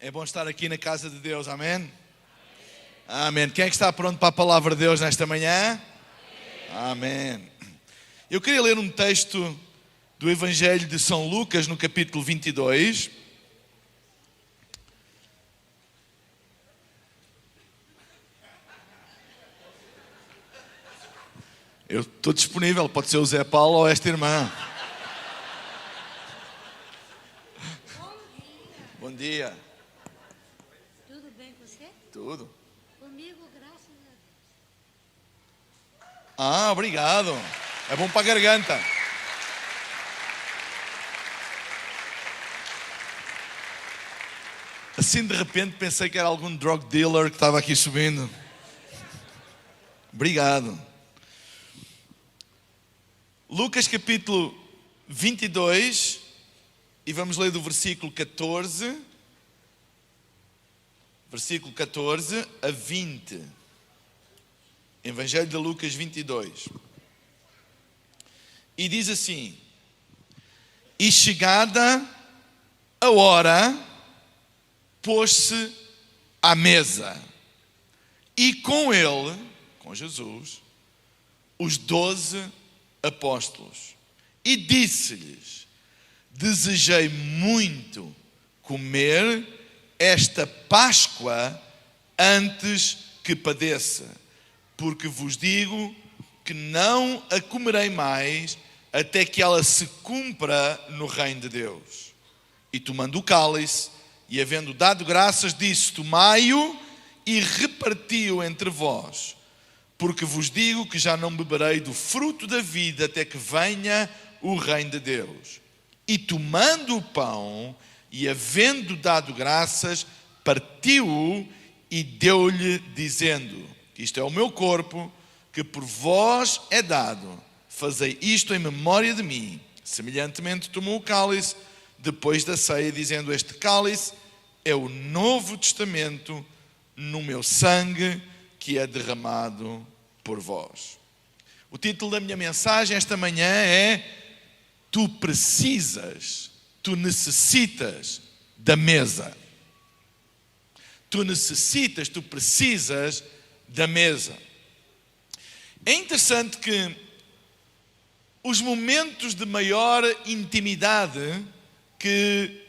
É bom estar aqui na casa de Deus, amém? Amém. Quem é que está pronto para a palavra de Deus nesta manhã? Amém. Eu queria ler um texto do Evangelho de São Lucas, no capítulo 22. Eu estou disponível, pode ser o Zé Paulo ou esta irmã. Bom dia. Tudo bem com você? Tudo. Comigo, graças a Deus. Ah, obrigado. É bom para a garganta. Assim de repente pensei que era algum drug dealer que estava aqui subindo. Obrigado. Lucas capítulo 22, e vamos ler do versículo 14 a 20. Evangelho de Lucas 22. E diz assim: E chegada a hora, pôs-se à mesa, e com ele, com Jesus, os 12 apóstolos. E disse-lhes: Desejei muito comer esta Páscoa antes que padeça, porque vos digo que não a comerei mais até que ela se cumpra no reino de Deus. E tomando o cálice, e havendo dado graças, disse: Tomai-o e reparti-o entre vós, porque vos digo que já não beberei do fruto da vida até que venha o reino de Deus. E tomando o pão, e havendo dado graças, partiu-o e deu-lhe, dizendo: Isto é o meu corpo, que por vós é dado. Fazei isto em memória de mim. Semelhantemente tomou o cálice depois da ceia, dizendo: Este cálice é o novo testamento no meu sangue, que é derramado por vós. O título da minha mensagem esta manhã é: Tu precisas, tu necessitas da mesa. Tu necessitas, tu precisas da mesa. É interessante que os momentos de maior intimidade que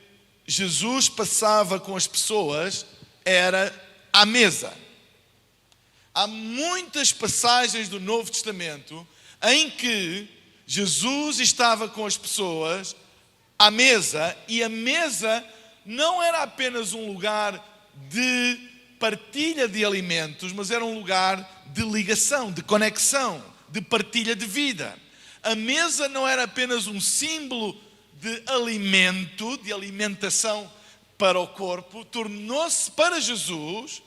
Jesus passava com as pessoas era à mesa. Há muitas passagens do Novo Testamento em que Jesus estava com as pessoas à mesa, e a mesa não era apenas um lugar de partilha de alimentos, mas era um lugar de ligação, de conexão, de partilha de vida. A mesa não era apenas um símbolo de alimento, de alimentação para o corpo, tornou-se para Jesus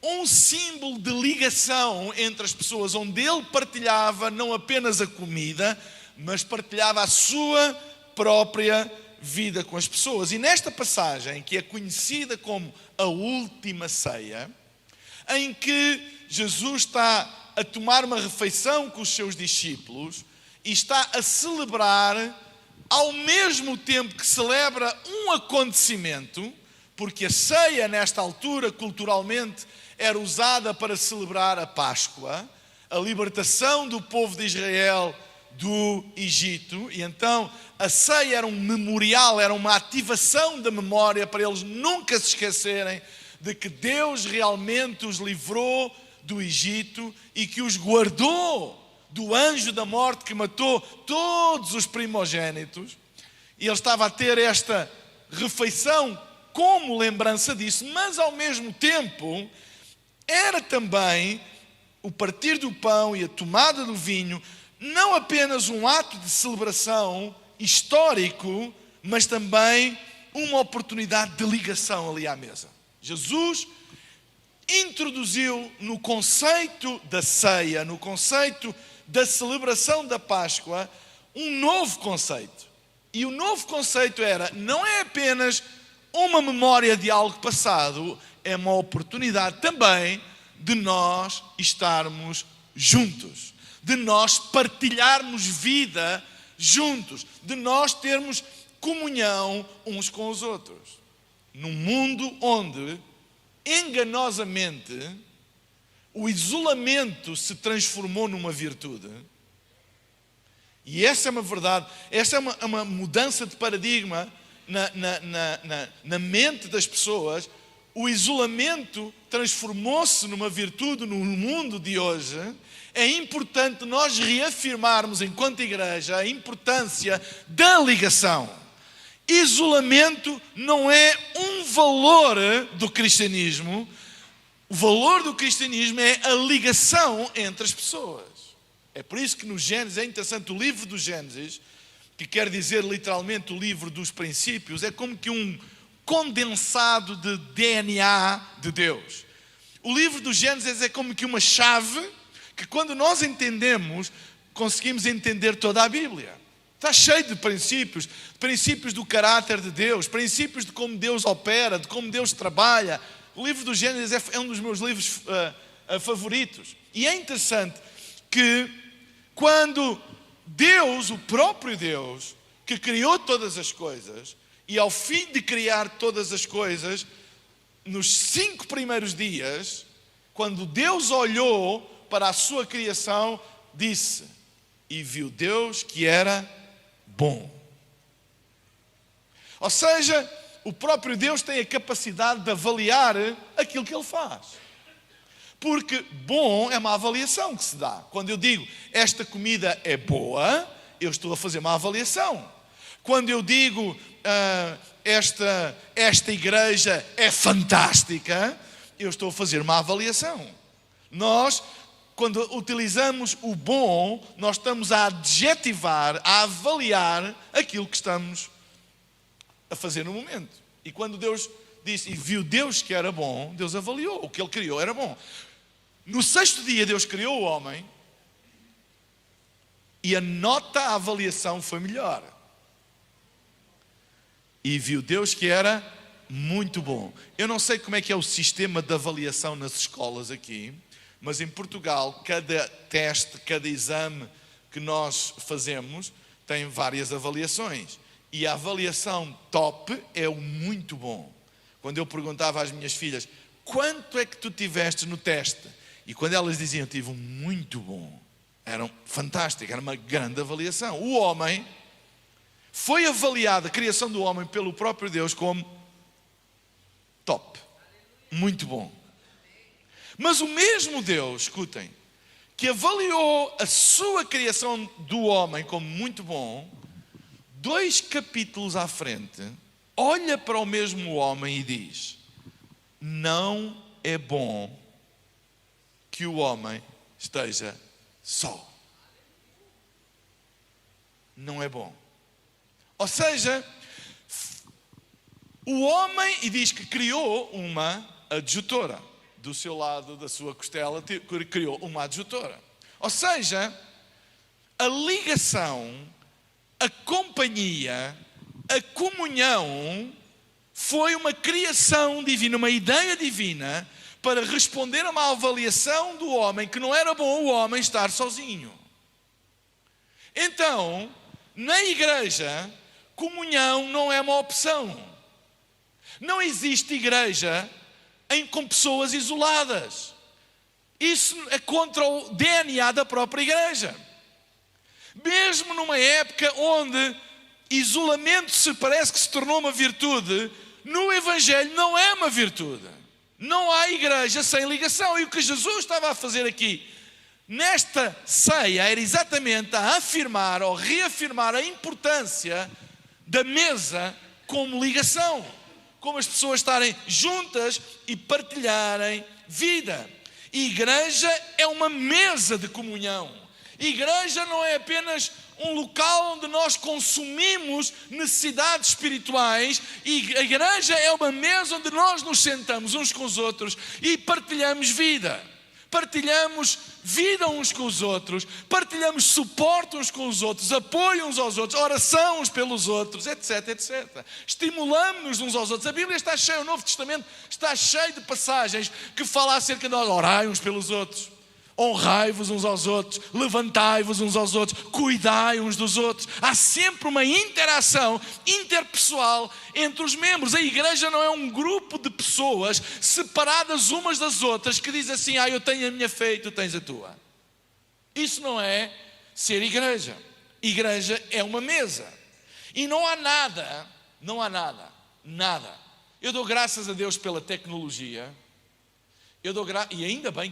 um símbolo de ligação entre as pessoas, onde ele partilhava não apenas a comida, mas partilhava a sua própria vida com as pessoas. E nesta passagem, que é conhecida como a última ceia, em que Jesus está a tomar uma refeição com os seus discípulos e está a celebrar, ao mesmo tempo que celebra um acontecimento, porque a ceia nesta altura, culturalmente, era usada para celebrar a Páscoa, a libertação do povo de Israel do Egito. E então a ceia era um memorial, era uma ativação da memória para eles nunca se esquecerem de que Deus realmente os livrou do Egito e que os guardou do anjo da morte que matou todos os primogênitos. E ele estava a ter esta refeição como lembrança disso, mas ao mesmo tempo era também o partir do pão e a tomada do vinho, não apenas um ato de celebração histórico, mas também uma oportunidade de ligação ali à mesa. Jesus introduziu no conceito da ceia, no conceito da celebração da Páscoa, um novo conceito. E o novo conceito era: não é apenas uma memória de algo passado, é uma oportunidade também de nós estarmos juntos, de nós partilharmos vida juntos, de nós termos comunhão uns com os outros. num mundo onde, enganosamente, o isolamento se transformou numa virtude. E essa é uma verdade, essa é uma mudança de paradigma na mente das pessoas. O isolamento transformou-se numa virtude no mundo de hoje. É importante nós reafirmarmos, enquanto igreja, a importância da ligação. Isolamento não é um valor do cristianismo. O valor do cristianismo é a ligação entre as pessoas. É por isso que no Gênesis, é interessante, o livro do Gênesis, que quer dizer literalmente o livro dos princípios, é como que um condensado de DNA de Deus. O livro do Gênesis é como que uma chave que, quando nós entendemos, conseguimos entender toda a Bíblia. Está cheio de princípios do caráter de Deus, princípios de como Deus opera, de como Deus trabalha. O livro do Gênesis é um dos meus livros favoritos. E é interessante que quando Deus, o próprio Deus, que criou todas as coisas, e ao fim de criar todas as coisas, nos 5 primeiros dias, quando Deus olhou para a sua criação, disse: e viu Deus que era bom. Ou seja, o próprio Deus tem a capacidade de avaliar aquilo que Ele faz. Porque bom é uma avaliação que se dá. Quando eu digo esta comida é boa, eu estou a fazer uma avaliação. Quando eu digo esta igreja é fantástica, eu estou a fazer uma avaliação. Nós, quando utilizamos o bom, nós estamos a adjetivar, a avaliar aquilo que estamos a fazer no momento. E quando Deus disse, e viu Deus que era bom, Deus avaliou, o que Ele criou era bom. No 6º dia Deus criou o homem e a nota, a avaliação foi melhor. E viu Deus que era muito bom. Eu não sei como é que é o sistema de avaliação nas escolas aqui, mas em Portugal, cada teste, cada exame que nós fazemos tem várias avaliações. E a avaliação top é o muito bom. Quando eu perguntava às minhas filhas, quanto é que tu tiveste no teste? E quando elas diziam, tive um muito bom, era fantástico, era uma grande avaliação. O homem foi avaliado, a criação do homem, pelo próprio Deus como top, muito bom. Mas o mesmo Deus, escutem, que avaliou a sua criação do homem como muito bom, 2 capítulos à frente, olha para o mesmo homem e diz: não é bom que o homem esteja só. Não é bom. Ou seja, o homem, e diz que criou uma adjutora. Do seu lado, da sua costela, criou uma adjutora. Ou seja, a ligação, a companhia, a comunhão foi uma criação divina, uma ideia divina para responder a uma avaliação do homem que não era bom o homem estar sozinho. Então, na igreja, comunhão não é uma opção. Não existe igreja com pessoas isoladas. Isso é contra o DNA da própria igreja. Mesmo numa época onde isolamento parece que se tornou uma virtude, no Evangelho não é uma virtude. Não há igreja sem ligação. E o que Jesus estava a fazer aqui, nesta ceia, era exatamente a afirmar ou reafirmar a importância da mesa como ligação. Como as pessoas estarem juntas e partilharem vida. Igreja é uma mesa de comunhão. Igreja não é apenas um local onde nós consumimos necessidades espirituais. A igreja é uma mesa onde nós nos sentamos uns com os outros e partilhamos vida. Partilhamos vida uns com os outros, partilhamos suporte uns com os outros, apoio uns aos outros, oração uns pelos outros, etc, etc. Estimulamos-nos uns aos outros. A Bíblia está cheia, o Novo Testamento está cheio de passagens que falam acerca de nós. Orai uns pelos outros. honrai-vos uns aos outros, levantai-vos uns aos outros, cuidai uns dos outros. Há sempre uma interação interpessoal entre os membros. A igreja não é um grupo de pessoas separadas umas das outras que dizem assim: eu tenho a minha fé e tu tens a tua. Isso não é ser igreja. Igreja é uma mesa. E não há nada. Eu dou graças a Deus pela tecnologia. E ainda bem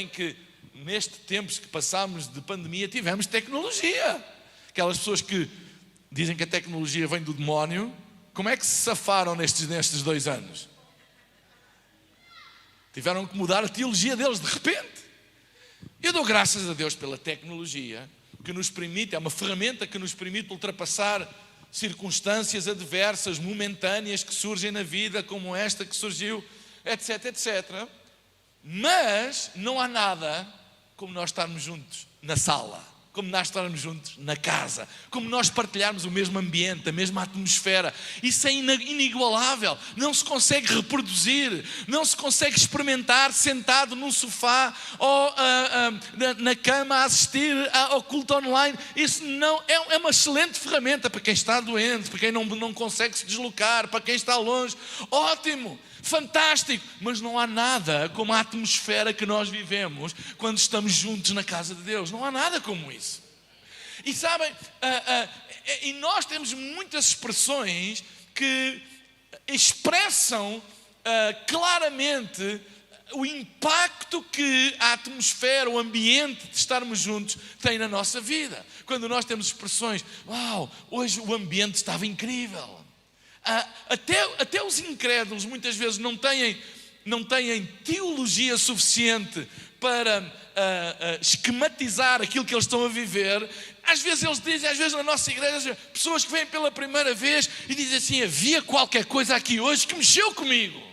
que neste tempo que passámos de pandemia tivemos tecnologia. Aquelas pessoas que dizem que a tecnologia vem do demónio, como é que se safaram nestes 2 anos? Tiveram que mudar a teologia deles de repente. Eu dou graças a Deus pela tecnologia que nos permite, é uma ferramenta que nos permite ultrapassar circunstâncias adversas, momentâneas que surgem na vida, como esta que surgiu, etc, etc. Mas não há nada como nós estarmos juntos na sala, como nós estarmos juntos na casa, como nós partilharmos o mesmo ambiente, a mesma atmosfera. Isso é inigualável, não se consegue reproduzir, não se consegue experimentar sentado num sofá ou na cama a assistir ao culto online. Isso não é uma excelente ferramenta para quem está doente, para quem não consegue se deslocar, para quem está longe. Ótimo, fantástico, mas não há nada como a atmosfera que nós vivemos quando estamos juntos na casa de Deus. Não há nada como isso. E sabem, e nós temos muitas expressões que expressam claramente o impacto que a atmosfera, o ambiente de estarmos juntos tem na nossa vida. Quando nós temos expressões: uau, hoje o ambiente estava incrível. Até os incrédulos muitas vezes não têm teologia suficiente para esquematizar aquilo que eles estão a viver. Às vezes eles dizem, às vezes na nossa igreja, pessoas que vêm pela primeira vez e dizem assim: havia qualquer coisa aqui hoje que mexeu comigo.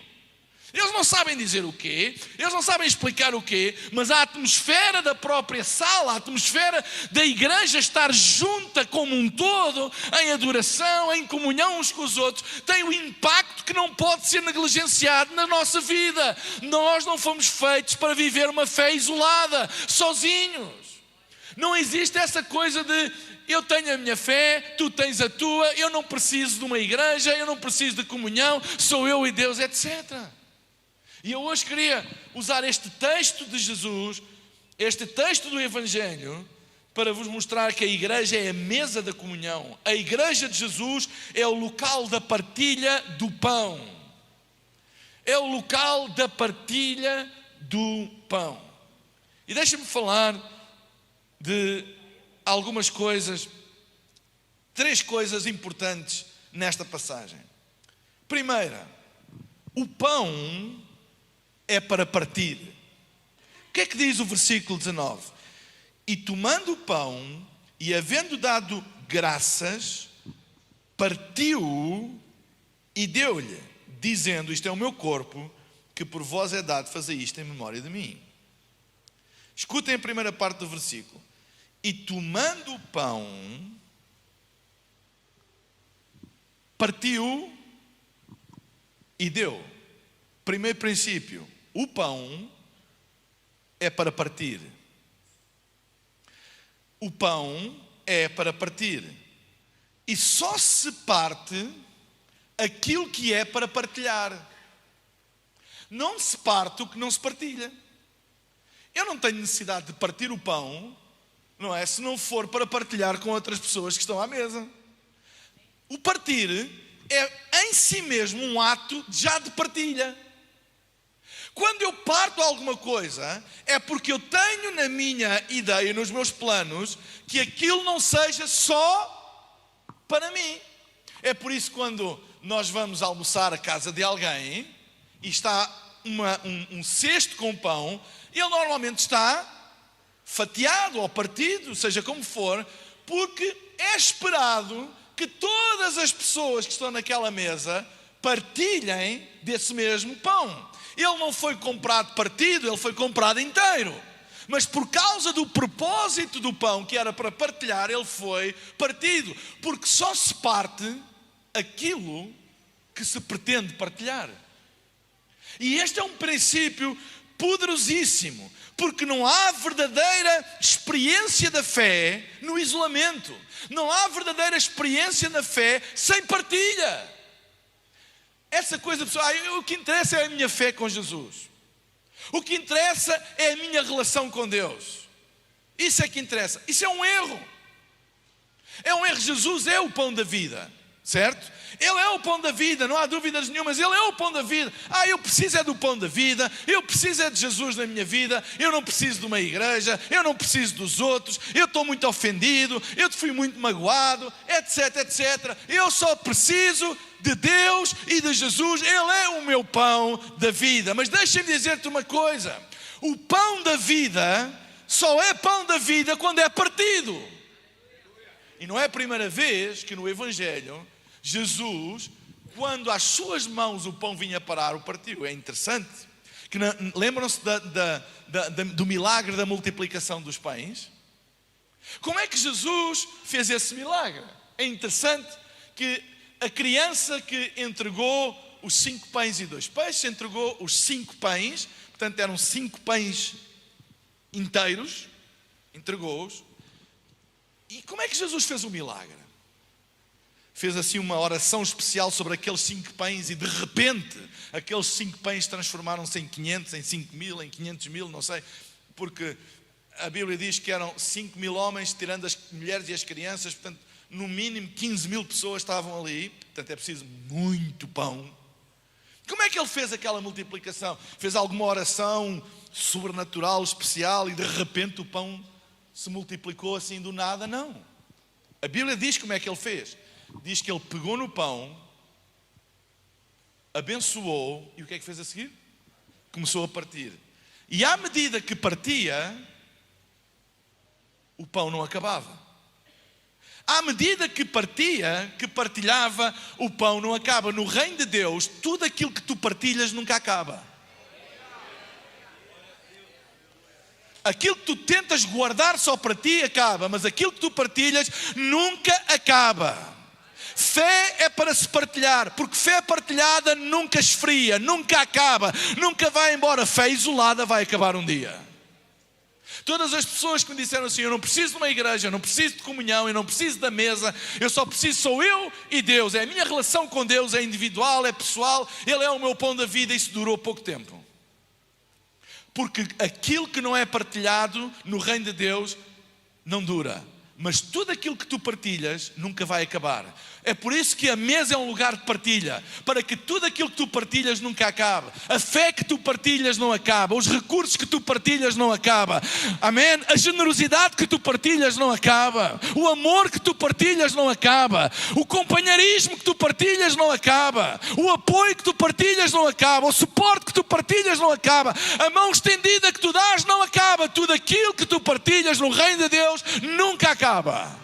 Eles não sabem dizer o quê, eles não sabem explicar o quê, mas a atmosfera da própria sala, a atmosfera da igreja estar junta como um todo, em adoração, em comunhão uns com os outros, tem um impacto que não pode ser negligenciado na nossa vida. Nós não fomos feitos para viver uma fé isolada, sozinhos. Não existe essa coisa de: eu tenho a minha fé, tu tens a tua, eu não preciso de uma igreja, eu não preciso de comunhão, sou eu e Deus, etc. E eu hoje queria usar este texto de Jesus, este texto do Evangelho, para vos mostrar que a igreja é a mesa da comunhão. A igreja de Jesus é o local da partilha do pão. É o local da partilha do pão. E deixa-me falar de algumas coisas, 3 coisas importantes nesta passagem. Primeira, o pão é para partir. O que é que diz o versículo 19? E tomando o pão e havendo dado graças, partiu e deu-lhe, dizendo: isto é o meu corpo, que por vós é dado, fazei isto em memória de mim. Escutem a primeira parte do versículo. E tomando o pão, partiu e deu. Primeiro princípio: o pão é para partir. O pão é para partir. E só se parte aquilo que é para partilhar. Não se parte o que não se partilha. Eu não tenho necessidade de partir o pão, não é? Se não for para partilhar com outras pessoas que estão à mesa. O partir é em si mesmo um ato já de partilha. Quando eu parto alguma coisa, é porque eu tenho na minha ideia, nos meus planos, que aquilo não seja só para mim. É por isso que quando nós vamos almoçar à casa de alguém e está um cesto com pão, ele normalmente está fatiado ou partido, seja como for, porque é esperado que todas as pessoas que estão naquela mesa partilhem desse mesmo pão. Ele não foi comprado partido, ele foi comprado inteiro. Mas por causa do propósito do pão, que era para partilhar, ele foi partido. Porque só se parte aquilo que se pretende partilhar. E este é um princípio poderosíssimo, porque não há verdadeira experiência da fé no isolamento. Não há verdadeira experiência da fé sem partilha. Essa coisa, pessoal, o que interessa é a minha fé com Jesus. O que interessa é a minha relação com Deus. Isso é que interessa. Isso é um erro. É um erro. Jesus é o pão da vida, certo? Ele é o pão da vida, não há dúvidas nenhumas. Ele é o pão da vida. Eu preciso é do pão da vida. Eu preciso é de Jesus na minha vida. Eu não preciso de uma igreja. Eu não preciso dos outros. Eu estou muito ofendido. Eu fui muito magoado, etc, etc. Eu só preciso de Deus e de Jesus. Ele é o meu pão da vida. Mas deixa-me dizer-te uma coisa. O pão da vida só é pão da vida quando é partido. E não é a primeira vez que no Evangelho Jesus, quando às suas mãos o pão vinha parar, o partiu. É interessante. Lembram-se do milagre da multiplicação dos pães? Como é que Jesus fez esse milagre? É interessante que a criança que entregou os 5 pães e 2 peixes, entregou os 5 pães, portanto eram 5 pães inteiros, entregou-os. E como é que Jesus fez o milagre? Fez assim uma oração especial sobre aqueles 5 pães e de repente aqueles 5 pães transformaram-se em 500, em 5.000, em 500.000, não sei, porque a Bíblia diz que eram 5.000 homens, tirando as mulheres e as crianças, portanto, no mínimo 15.000 pessoas estavam ali, portanto é preciso muito pão. Como é que ele fez aquela multiplicação? Fez alguma oração sobrenatural, especial, e de repente o pão se multiplicou assim do nada? Não. A Bíblia diz como é que ele fez. Diz que ele pegou no pão, abençoou, e o que é que fez a seguir? Começou a partir. E à medida que partia, o pão não acabava. À medida que partia, que partilhava, o pão não acaba. No reino de Deus, tudo aquilo que tu partilhas nunca acaba. Aquilo que tu tentas guardar só para ti acaba, mas aquilo que tu partilhas nunca acaba. Fé é para se partilhar, porque fé partilhada nunca esfria, nunca acaba, nunca vai embora. Fé isolada vai acabar um dia. Todas as pessoas que me disseram assim: eu não preciso de uma igreja, eu não preciso de comunhão, eu não preciso da mesa, eu só preciso, sou eu e Deus. É a minha relação com Deus, é individual, é pessoal, Ele é o meu pão da vida. Isso durou pouco tempo. Porque aquilo que não é partilhado no reino de Deus não dura. Mas tudo aquilo que tu partilhas nunca vai acabar. É por isso que a mesa é um lugar de partilha, para que tudo aquilo que tu partilhas nunca acabe. A fé que tu partilhas não acaba. Os recursos que tu partilhas não acaba. Amém? A generosidade que tu partilhas não acaba. O amor que tu partilhas não acaba. O companheirismo que tu partilhas não acaba. O apoio que tu partilhas não acaba. O suporte que tu partilhas não acaba. A mão estendida que tu dás não acaba. Tudo aquilo que tu partilhas no reino de Deus nunca acaba.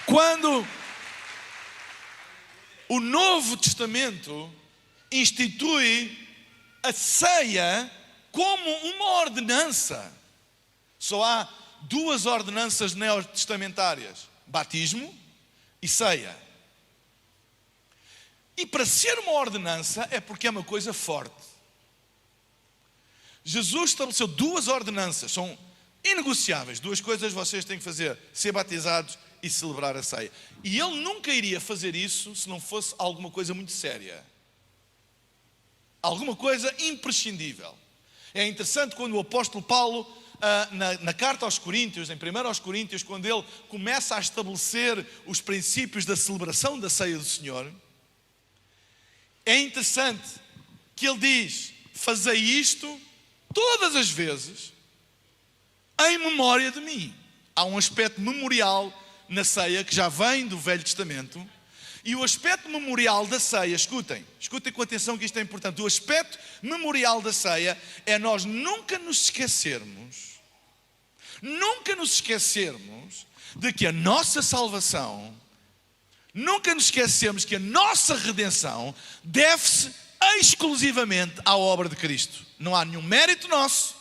Quando o Novo Testamento institui a ceia como uma ordenança, só há 2 ordenanças neotestamentárias: batismo e ceia. E para ser uma ordenança é porque é uma coisa forte. Jesus estabeleceu 2 ordenanças, são inegociáveis. 2 coisas vocês têm que fazer: ser batizados e celebrar a ceia. E ele nunca iria fazer isso se não fosse alguma coisa muito séria. Alguma coisa imprescindível. É interessante quando o apóstolo Paulo, na carta aos Coríntios, em 1 aos Coríntios, quando ele começa a estabelecer os princípios da celebração da ceia do Senhor, é interessante que ele diz: fazei isto todas as vezes em memória de mim. Há um aspecto memorial na ceia que já vem do Velho Testamento. E o aspecto memorial da ceia, escutem com atenção que isto é importante. O aspecto memorial da ceia é nós nunca nos esquecermos de que a nossa salvação, nunca nos esquecemos que a nossa redenção deve-se exclusivamente à obra de Cristo. Não há nenhum mérito nosso,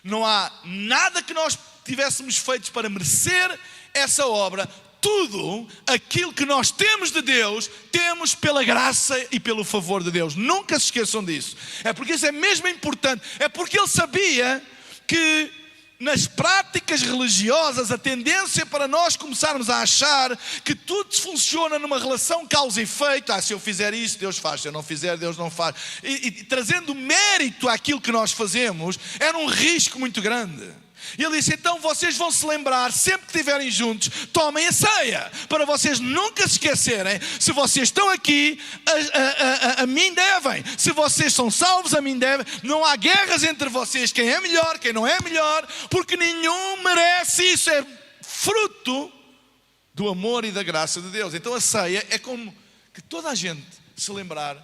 não há nada que nós tivéssemos feito para merecer essa obra. tudo aquilo que nós temos de Deus, temos pela graça e pelo favor de Deus. Nunca se esqueçam disso. É porque isso é mesmo importante. É porque ele sabia que nas práticas religiosas a tendência para nós começarmos a achar que tudo funciona numa relação causa e efeito. Se eu fizer isso, Deus faz. Se eu não fizer, Deus não faz. E trazendo mérito àquilo que nós fazemos, era um risco muito grande. E ele disse, então vocês vão se lembrar, sempre que estiverem juntos, tomem a ceia, para vocês nunca se esquecerem, se vocês estão aqui, a mim devem, se vocês são salvos, a mim devem, não há guerras entre vocês, quem é melhor, quem não é melhor, porque nenhum merece isso, é fruto do amor e da graça de Deus. Então a ceia é como que toda a gente se lembrar,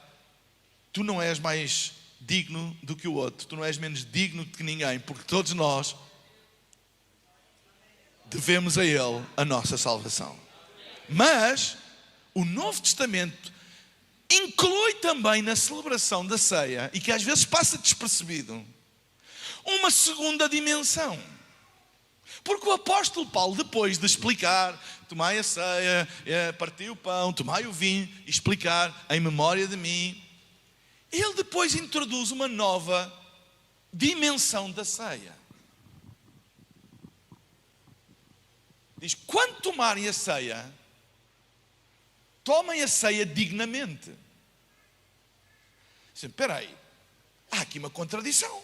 tu não és mais digno do que o outro, tu não és menos digno do que ninguém, porque todos nós devemos a Ele a nossa salvação. Mas o Novo Testamento inclui também na celebração da ceia, e que às vezes passa despercebido, uma segunda dimensão. Porque o apóstolo Paulo, depois de explicar, tomai a ceia, partiu o pão, tomai o vinho, explicar em memória de mim, ele depois introduz uma nova dimensão da ceia. Diz, quando tomarem a ceia, tomem a ceia dignamente. Espera aí, há aqui uma contradição.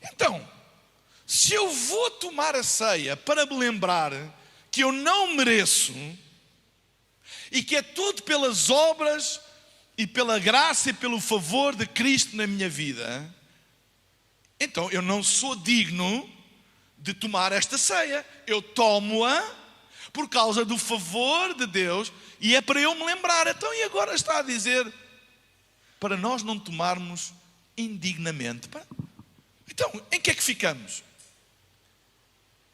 Então, se eu vou tomar a ceia para me lembrar que eu não mereço, e que é tudo pelas obras e pela graça e pelo favor de Cristo na minha vida, então eu não sou digno de tomar esta ceia. Eu tomo-a por causa do favor de Deus e é para eu me lembrar. Então, e agora está a dizer para nós não tomarmos indignamente. Então, em que é que ficamos?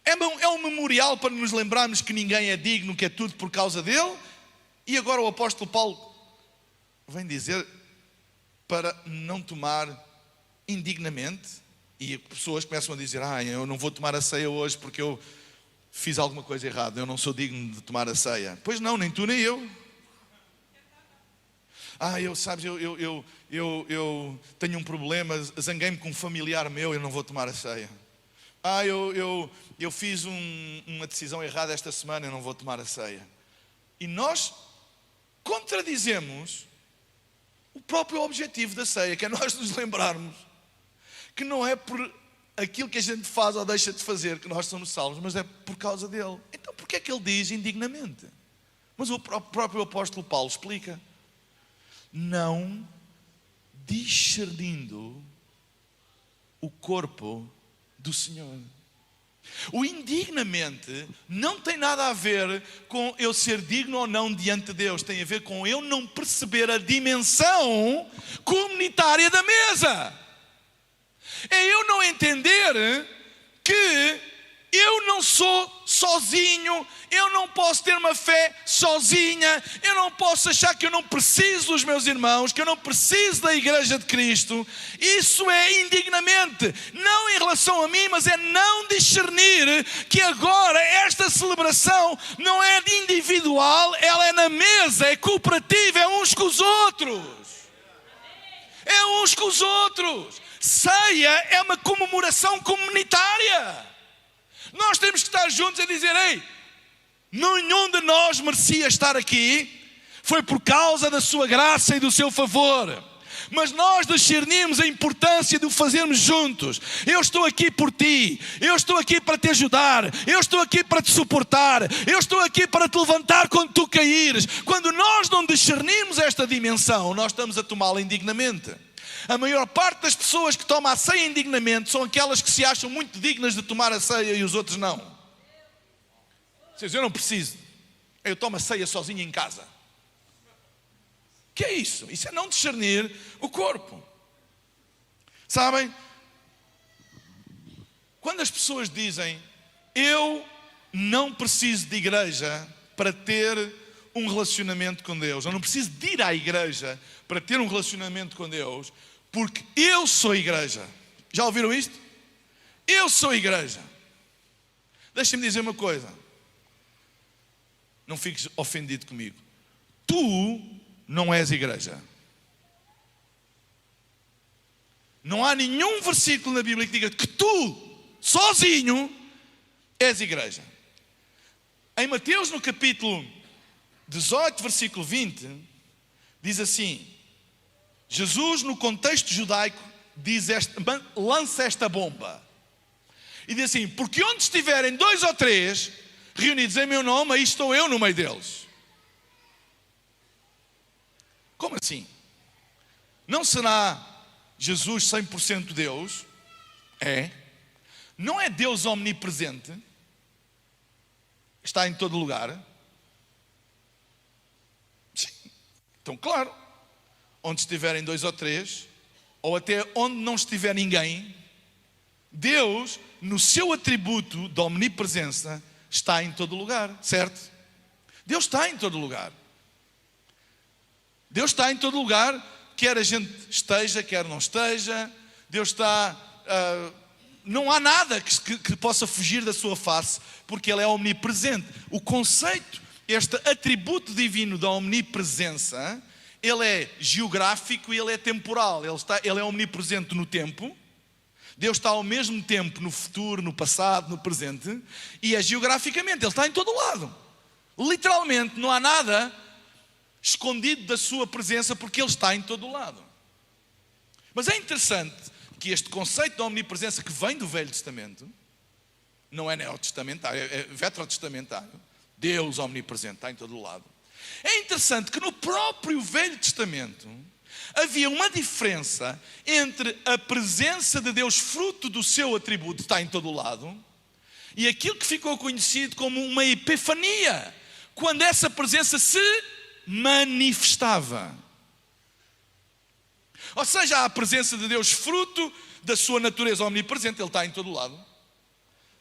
É um memorial para nos lembrarmos que ninguém é digno, que é tudo por causa dele? E agora o apóstolo Paulo vem dizer para não tomar indignamente? E pessoas começam a dizer, eu não vou tomar a ceia hoje porque eu fiz alguma coisa errada, eu não sou digno de tomar a ceia. Pois não, nem tu nem eu. Eu tenho um problema, zanguei-me com um familiar meu, eu não vou tomar a ceia. Eu fiz uma decisão errada esta semana, eu não vou tomar a ceia. E nós contradizemos o próprio objetivo da ceia, que é nós nos lembrarmos que não é por aquilo que a gente faz ou deixa de fazer que nós somos salvos, mas é por causa dele. Então porquê é que ele diz indignamente? Mas o próprio apóstolo Paulo explica, não discernindo o corpo do Senhor. O indignamente não tem nada a ver com eu ser digno ou não diante de Deus, tem a ver com eu não perceber a dimensão comunitária da mesa. É eu não entender que eu não sou sozinho, eu não posso ter uma fé sozinha, eu não posso achar que eu não preciso dos meus irmãos, que eu não preciso da Igreja de Cristo. Isso é indignamente, não em relação a mim, mas é não discernir que agora esta celebração não é individual, ela é na mesa, é cooperativa, é uns com os outros. É uns com os outros. Ceia é uma comemoração comunitária. Nós temos que estar juntos a dizer, nenhum de nós merecia estar aqui, foi por causa da sua graça e do seu favor. Mas nós discernimos a importância de o fazermos juntos. Eu estou aqui por ti, eu estou aqui para te ajudar, eu estou aqui para te suportar, eu estou aqui para te levantar quando tu caíres. Quando nós não discernimos esta dimensão, nós estamos a tomá-la indignamente. A maior parte das pessoas que tomam a ceia indignamente são aquelas que se acham muito dignas de tomar a ceia e os outros não. Ou seja, eu não preciso, eu tomo a ceia sozinho em casa. O que é isso? Isso é não discernir o corpo. Sabem? Quando as pessoas dizem, eu não preciso de igreja para ter um relacionamento com Deus, eu não preciso de ir à igreja para ter um relacionamento com Deus, porque eu sou igreja. Já ouviram isto? Eu sou igreja. Deixem-me dizer uma coisa. não fiques ofendido comigo. Tu não és igreja. Não há nenhum versículo na Bíblia que diga que tu, sozinho, és igreja. Em Mateus, no capítulo 18, versículo 20, diz assim: Jesus, no contexto judaico, lança esta bomba. E diz assim: porque onde estiverem 2 ou 3 reunidos em meu nome, aí estou eu no meio deles. Como assim? Não será Jesus 100% Deus? É. Não é Deus omnipresente? Está em todo lugar? Sim. Então, claro, onde estiverem 2 ou 3, ou até onde não estiver ninguém, Deus, no seu atributo de omnipresença, está em todo lugar, certo? Deus está em todo lugar. Deus está em todo lugar, quer a gente esteja, quer não esteja. Deus está... não há nada que possa fugir da sua face, porque Ele é omnipresente. O conceito, este atributo divino da omnipresença, ele é geográfico e ele é temporal. Ele é omnipresente no tempo. Deus está ao mesmo tempo no futuro, no passado, no presente. E é geograficamente, Ele está em todo lado. Literalmente, não há nada escondido da sua presença, porque Ele está em todo lado. Mas é interessante que este conceito de omnipresença, que vem do Velho Testamento, não é neotestamentário, é veterotestamentário. Deus omnipresente, está em todo o lado. É interessante que no próprio Velho Testamento havia uma diferença entre a presença de Deus, fruto do seu atributo, está em todo o lado, e aquilo que ficou conhecido como uma epifania, quando essa presença se manifestava. Ou seja, a presença de Deus, fruto da sua natureza omnipresente, Ele está em todo o lado.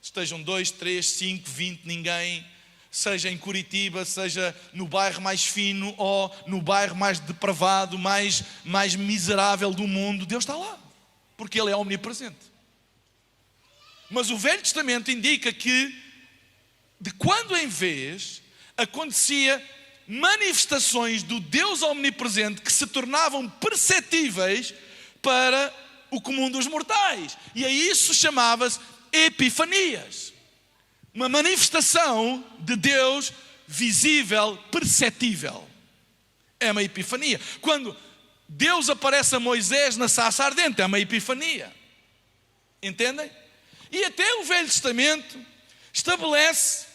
Estejam 2, 3, 5, 20, ninguém, seja em Curitiba, seja no bairro mais fino ou no bairro mais depravado, mais miserável do mundo, Deus está lá, porque Ele é omnipresente. Mas o Velho Testamento indica que de quando em vez acontecia manifestações do Deus omnipresente que se tornavam perceptíveis para o comum dos mortais. E a isso chamava-se epifanias. Uma manifestação de Deus visível, perceptível. É uma epifania. Quando Deus aparece a Moisés na sarça ardente, é uma epifania. Entendem? E até o Velho Testamento estabelece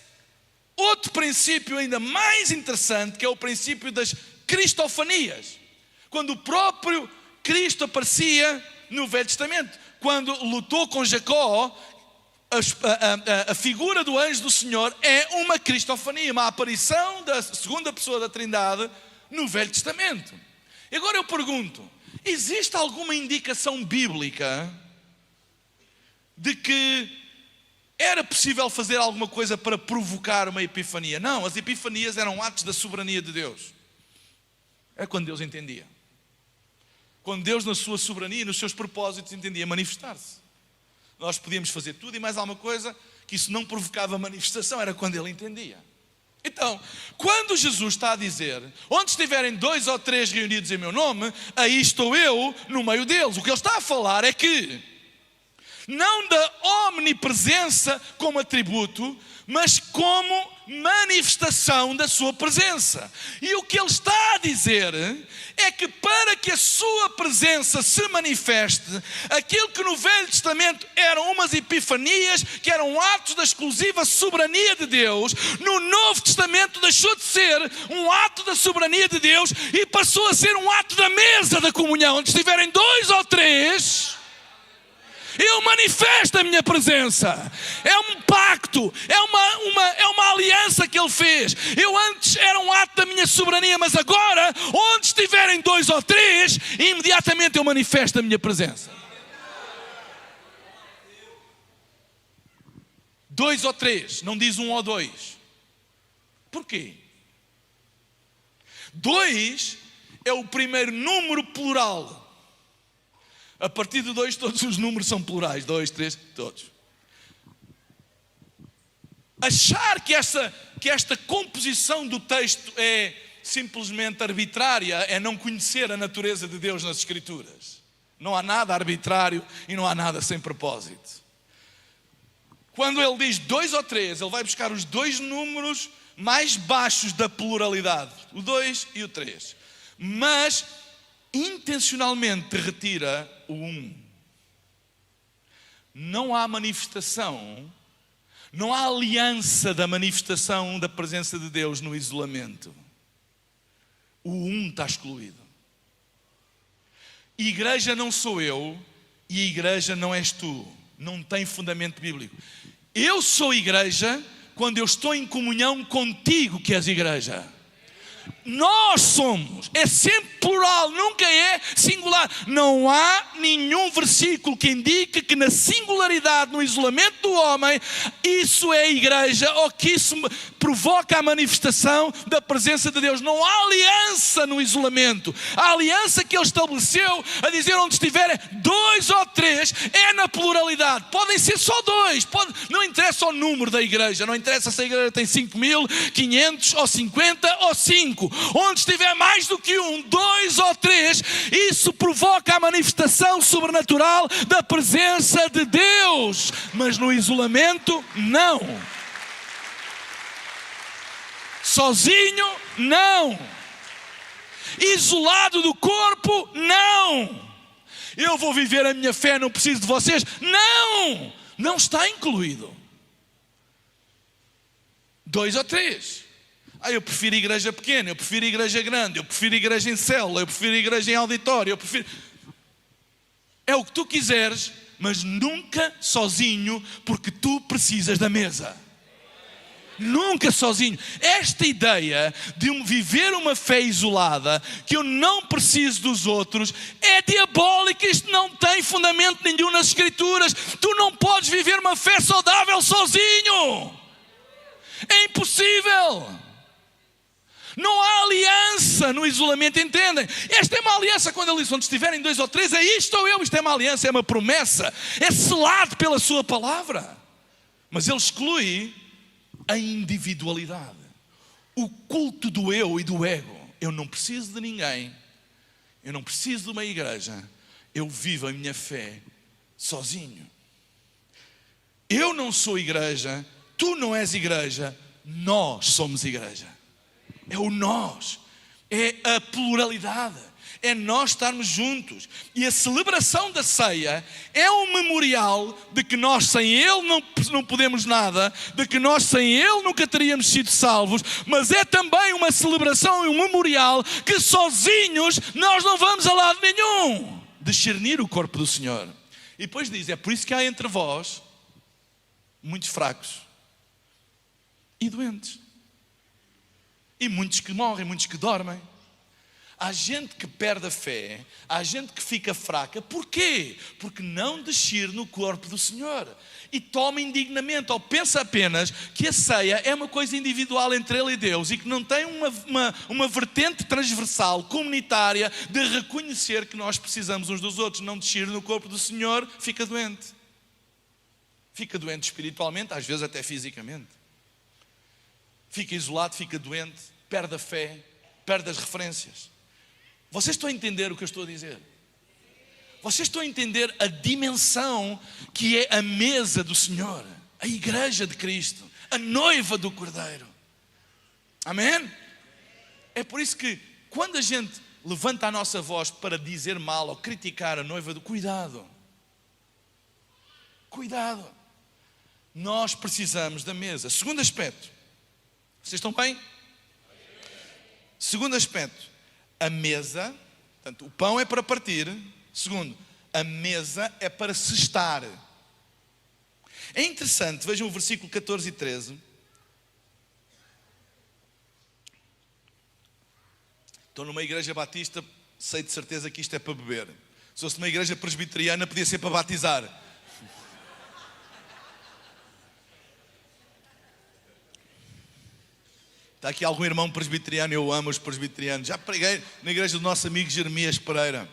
outro princípio ainda mais interessante, que é o princípio das cristofanias. Quando o próprio Cristo aparecia no Velho Testamento, quando lutou com Jacó, a figura do anjo do Senhor é uma cristofania, uma aparição da segunda pessoa da Trindade no Velho Testamento. E agora eu pergunto, existe alguma indicação bíblica de que era possível fazer alguma coisa para provocar uma epifania? Não, as epifanias eram atos da soberania de Deus. É quando Deus entendia. Quando Deus, na sua soberania, nos seus propósitos, entendia manifestar-se. Nós podíamos fazer tudo e mais alguma coisa, que isso não provocava manifestação, era quando Ele entendia. Então, quando Jesus está a dizer, onde estiverem 2 ou 3 reunidos em meu nome, aí estou eu no meio deles. O que Ele está a falar é que não da omnipresença como atributo, mas como manifestação da sua presença. E o que Ele está a dizer é que para que a sua presença se manifeste, aquilo que no Velho Testamento eram umas epifanias, que eram atos da exclusiva soberania de Deus, no Novo Testamento deixou de ser um ato da soberania de Deus e passou a ser um ato da mesa da comunhão. Onde estiverem 2 ou 3, eu manifesto a minha presença. É um pacto, é uma aliança que Ele fez. Eu antes era um ato da minha soberania, mas agora, onde estiverem 2 ou 3, imediatamente eu manifesto a minha presença. 2 ou 3, não diz 1 ou 2. Porquê? 2 é o primeiro número plural. A partir de 2, todos os números são plurais. 2, 3, todos. Achar que esta composição do texto é simplesmente arbitrária é não conhecer a natureza de Deus nas Escrituras. Não há nada arbitrário e não há nada sem propósito. Quando ele diz 2 ou 3, ele vai buscar os 2 números mais baixos da pluralidade, o 2 e o 3. Mas intencionalmente retira o 1. Não há manifestação, não há aliança da manifestação da presença de Deus no isolamento. O 1 está excluído. Igreja não sou eu e a igreja não és tu. Não tem fundamento bíblico. Eu sou igreja quando eu estou em comunhão contigo, que és igreja. Nós somos, é sempre plural, nunca é singular. Não há nenhum versículo que indique que na singularidade, no isolamento do homem, isso é a igreja ou que isso provoca a manifestação da presença de Deus. Não há aliança no isolamento. A aliança que ele estabeleceu a dizer onde estiverem 2 ou 3 é na pluralidade. Podem ser só 2, não interessa o número da igreja, não interessa se a igreja tem 5.500 ou 50 ou 5. Onde estiver mais do que 1, 2 ou 3, isso provoca a manifestação sobrenatural da presença de Deus. Mas no isolamento, não. Sozinho, não. Isolado do corpo, não. Eu vou viver a minha fé, não preciso de vocês. Não, não está incluído. 2 ou 3. Eu prefiro igreja pequena, eu prefiro igreja grande, eu prefiro igreja em célula, eu prefiro igreja em auditório, eu prefiro... É o que tu quiseres, mas nunca sozinho, porque tu precisas da mesa. Nunca sozinho. Esta ideia de viver uma fé isolada, que eu não preciso dos outros, é diabólica. Isto não tem fundamento nenhum nas Escrituras. Tu não podes viver uma fé saudável sozinho. É impossível. Não há aliança no isolamento, entendem? Esta é uma aliança quando ele diz, onde estiverem 2 ou 3, aí estou eu. Isto é uma aliança, é uma promessa, é selado pela sua palavra. Mas ele exclui a individualidade, o culto do eu e do ego. Eu não preciso de ninguém, eu não preciso de uma igreja, eu vivo a minha fé sozinho. Eu não sou igreja, tu não és igreja, nós somos igreja. É o nós, é a pluralidade, é nós estarmos juntos. E a celebração da ceia é um memorial de que nós sem Ele não podemos nada, de que nós sem Ele nunca teríamos sido salvos, mas é também uma celebração e um memorial que sozinhos nós não vamos a lado nenhum. Discernir o corpo do Senhor. E depois diz, é por isso que há entre vós muitos fracos e doentes. E muitos que morrem, muitos que dormem. Há gente que perde a fé, há gente que fica fraca. Porquê? Porque não descer no corpo do Senhor. E toma indignamente, ou pensa apenas que a ceia é uma coisa individual entre Ele e Deus e que não tem uma vertente transversal, comunitária, de reconhecer que nós precisamos uns dos outros. Não descer no corpo do Senhor, fica doente. Fica doente espiritualmente, às vezes até fisicamente. Fica isolado, fica doente, perde a fé, perde as referências. Vocês estão a entender o que eu estou a dizer? Vocês estão a entender a dimensão que é a mesa do Senhor, a igreja de Cristo, a noiva do Cordeiro. Amém? É por isso que quando a gente levanta a nossa voz para dizer mal ou criticar a noiva do... Cuidado. Cuidado. Nós precisamos da mesa. Segundo aspecto. Vocês estão bem? Segundo aspecto, a mesa, portanto, o pão é para partir. Segundo, a mesa é para se estar. É interessante, vejam o versículo 14 e 13. Estou numa igreja batista, sei de certeza que isto é para beber. Se fosse numa igreja presbiteriana, podia ser para batizar. Está aqui algum irmão presbiteriano, eu amo os presbiterianos. Já preguei na igreja do nosso amigo Jeremias Pereira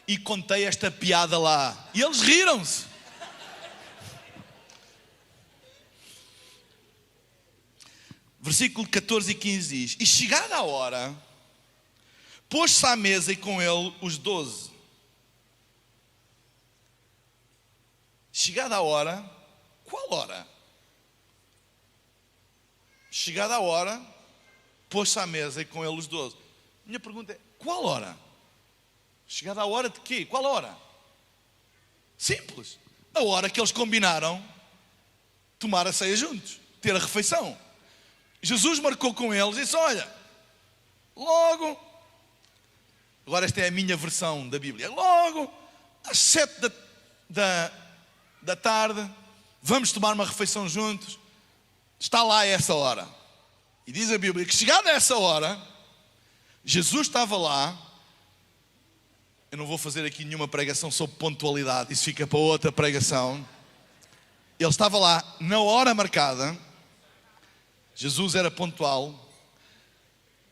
e contei esta piada lá. E eles riram-se. versículo 14 e 15 diz: e chegada a hora, pôs-se à mesa e com ele os 12. Chegada a hora, qual hora? Chegada a hora, pôs-se à mesa e com ele os 12. Minha pergunta é, qual hora? Chegada a hora de quê? Qual hora? Simples. A hora que eles combinaram tomar a ceia juntos, ter a refeição. Jesus marcou com eles e disse: olha, logo, agora esta é a minha versão da Bíblia, logo às 7 da tarde, vamos tomar uma refeição juntos. Está lá essa hora. E diz a Bíblia que chegada a essa hora, Jesus estava lá. Eu não vou fazer aqui nenhuma pregação sobre pontualidade, isso fica para outra pregação. Ele estava lá na hora marcada. Jesus era pontual.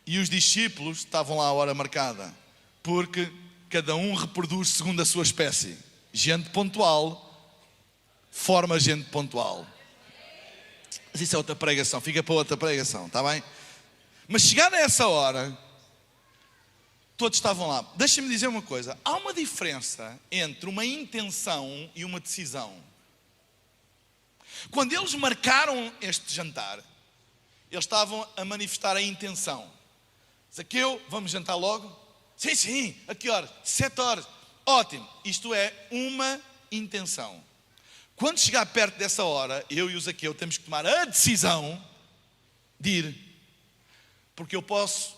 E os discípulos estavam lá à hora marcada. Porque cada um reproduz segundo a sua espécie. Gente pontual forma gente pontual. Mas isso é outra pregação, fica para outra pregação, está bem? Mas chegada a essa hora, todos estavam lá. Deixa-me dizer uma coisa. Há uma diferença entre uma intenção e uma decisão. Quando eles marcaram este jantar, eles estavam a manifestar a intenção. Zaqueu, vamos jantar logo? Sim, sim. A que horas? 7 horas. Ótimo. Isto é uma intenção. Quando chegar perto dessa hora, eu e o Zaqueu temos que tomar a decisão de ir. Porque eu posso,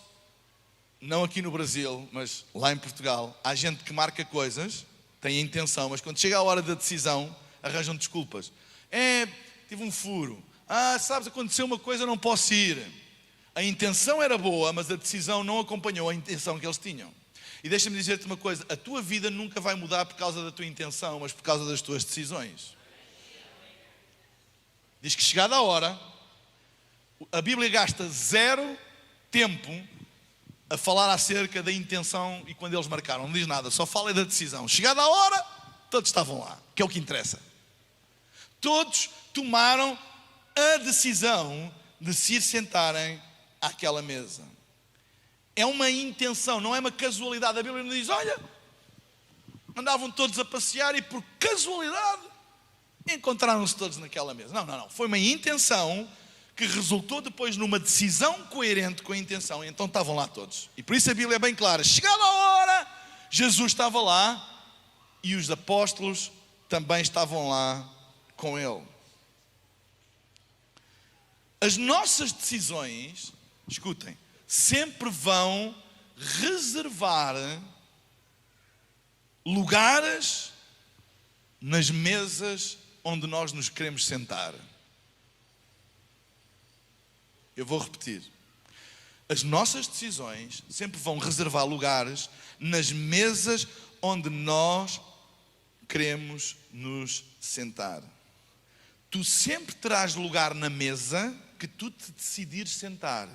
não aqui no Brasil, mas lá em Portugal, há gente que marca coisas, tem a intenção, mas quando chega a hora da decisão, arranjam desculpas. Tive um furo. Sabes, aconteceu uma coisa, não posso ir. A intenção era boa, mas a decisão não acompanhou a intenção que eles tinham. E deixa-me dizer-te uma coisa, a tua vida nunca vai mudar por causa da tua intenção, mas por causa das tuas decisões. Diz que chegada a hora, a Bíblia gasta 0 tempo a falar acerca da intenção e quando eles marcaram. Não diz nada, só fala da decisão. Chegada a hora, todos estavam lá, que é o que interessa. Todos tomaram a decisão de se ir sentarem àquela mesa. É uma intenção, não é uma casualidade. A Bíblia não diz, olha, andavam todos a passear e por casualidade encontraram-se todos naquela mesa. Não. Foi uma intenção que resultou depois numa decisão coerente com a intenção. E então estavam lá todos. E por isso a Bíblia é bem clara. Chegada a hora, Jesus estava lá e os apóstolos também estavam lá com ele. As nossas decisões, escutem, sempre vão reservar lugares nas mesas onde nós nos queremos sentar. Eu vou repetir. As nossas decisões sempre vão reservar lugares nas mesas onde nós queremos nos sentar. Tu sempre terás lugar na mesa que tu te decidires sentar.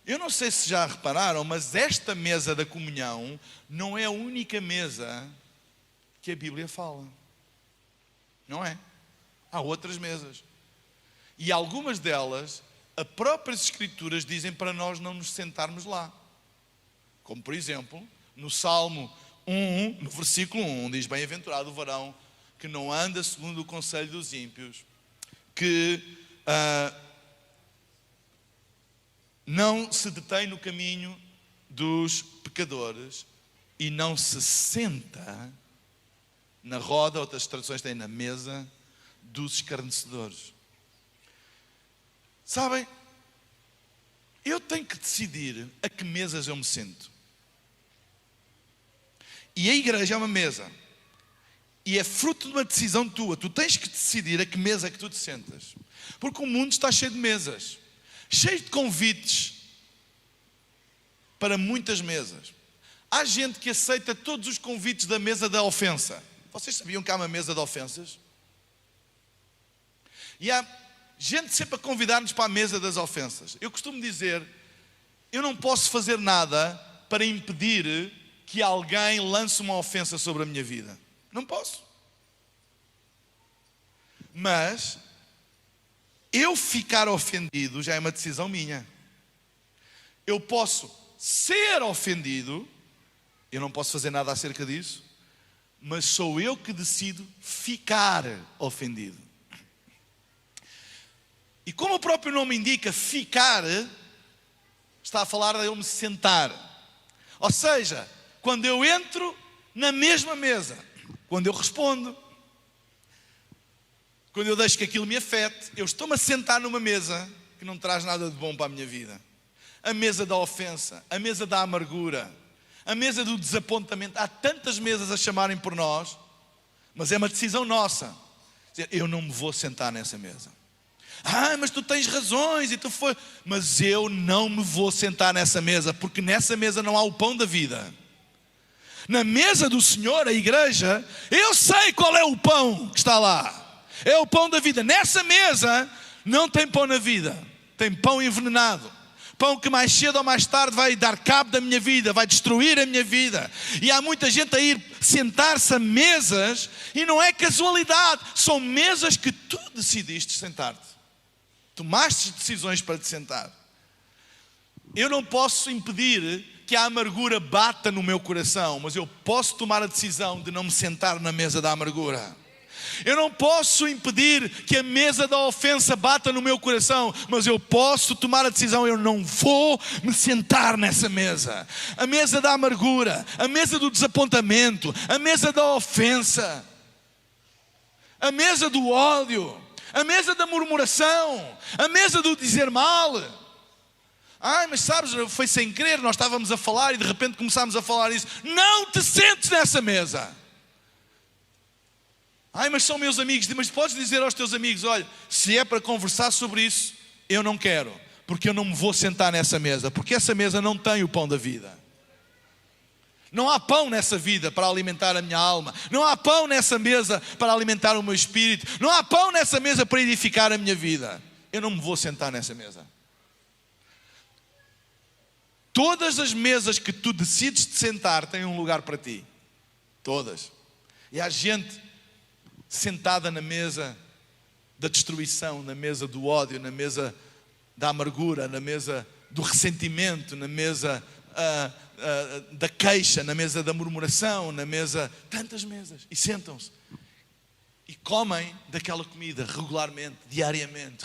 Eu não sei se já repararam, mas esta mesa da comunhão não é a única mesa que a Bíblia fala. Não é? Há outras mesas. E algumas delas, as próprias Escrituras dizem para nós não nos sentarmos lá. Como por exemplo, no Salmo 1, no versículo 1, diz: bem-aventurado o varão que não anda segundo o conselho dos ímpios, que não se detém no caminho dos pecadores e não se senta na roda, outras traduções têm na mesa, dos escarnecedores. Sabem, eu tenho que decidir a que mesas eu me sento. E a igreja é uma mesa. E é fruto de uma decisão tua. Tu tens que decidir a que mesa é que tu te sentas. Porque o mundo está cheio de mesas. Cheio de convites para muitas mesas. Há gente que aceita todos os convites da mesa da ofensa. Vocês sabiam que há uma mesa de ofensas? E há gente sempre a convidar-nos para a mesa das ofensas. Eu costumo dizer, eu não posso fazer nada para impedir que alguém lance uma ofensa sobre a minha vida. Não posso. Mas Eu ficar ofendido já é uma decisão minha. Eu posso ser ofendido, eu não posso fazer nada acerca disso, mas sou eu que decido ficar ofendido. E como o próprio nome indica, ficar, está a falar de eu me sentar. Ou seja, quando eu entro na mesma mesa, quando eu respondo, quando eu deixo que aquilo me afete, eu estou-me a sentar numa mesa que não traz nada de bom para a minha vida. A mesa da ofensa, a mesa da amargura, a mesa do desapontamento. Há tantas mesas a chamarem por nós, mas é uma decisão nossa. Eu não me vou sentar nessa mesa. Mas tu tens razões e tu foi. Mas eu não me vou sentar nessa mesa, porque nessa mesa não há o pão da vida. Na mesa do Senhor, a igreja, eu sei qual é o pão que está lá. É o pão da vida. Nessa mesa não tem pão na vida, tem pão envenenado. Pão que mais cedo ou mais tarde vai dar cabo da minha vida, vai destruir a minha vida. E há muita gente a ir sentar-se a mesas, e não é casualidade, são mesas que tu decidiste sentar-te. Tomaste decisões para te sentar. Eu não posso impedir que a amargura bata no meu coração, mas eu posso tomar a decisão de não me sentar na mesa da amargura. Eu não posso impedir que a mesa da ofensa bata no meu coração, mas eu posso tomar a decisão, eu não vou me sentar nessa mesa. A mesa da amargura, a mesa do desapontamento, a mesa da ofensa, a mesa do ódio, a mesa da murmuração, a mesa do dizer mal. Mas sabes, foi sem querer, nós estávamos a falar e de repente começámos a falar isso. Não te sentes nessa mesa. Mas são meus amigos. Mas podes dizer aos teus amigos, olha, se é para conversar sobre isso, eu não quero, porque eu não me vou sentar nessa mesa, porque essa mesa não tem o pão da vida. Não há pão nessa vida para alimentar a minha alma. Não há pão nessa mesa para alimentar o meu espírito. Não há pão nessa mesa para edificar a minha vida. Eu não me vou sentar nessa mesa. Todas as mesas que tu decides te sentar têm um lugar para ti. Todas. E há gente sentada na mesa da destruição, na mesa do ódio, na mesa da amargura, na mesa do ressentimento, na mesa da queixa, na mesa da murmuração, na mesa, tantas mesas, e sentam-se e comem daquela comida regularmente, diariamente.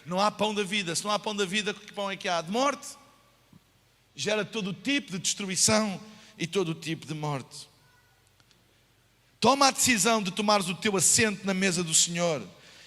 Não há pão da vida. Se não há pão da vida, que pão é que há? De morte. Gera todo o tipo de destruição e todo o tipo de morte. Toma a decisão de tomares o teu assento na mesa do Senhor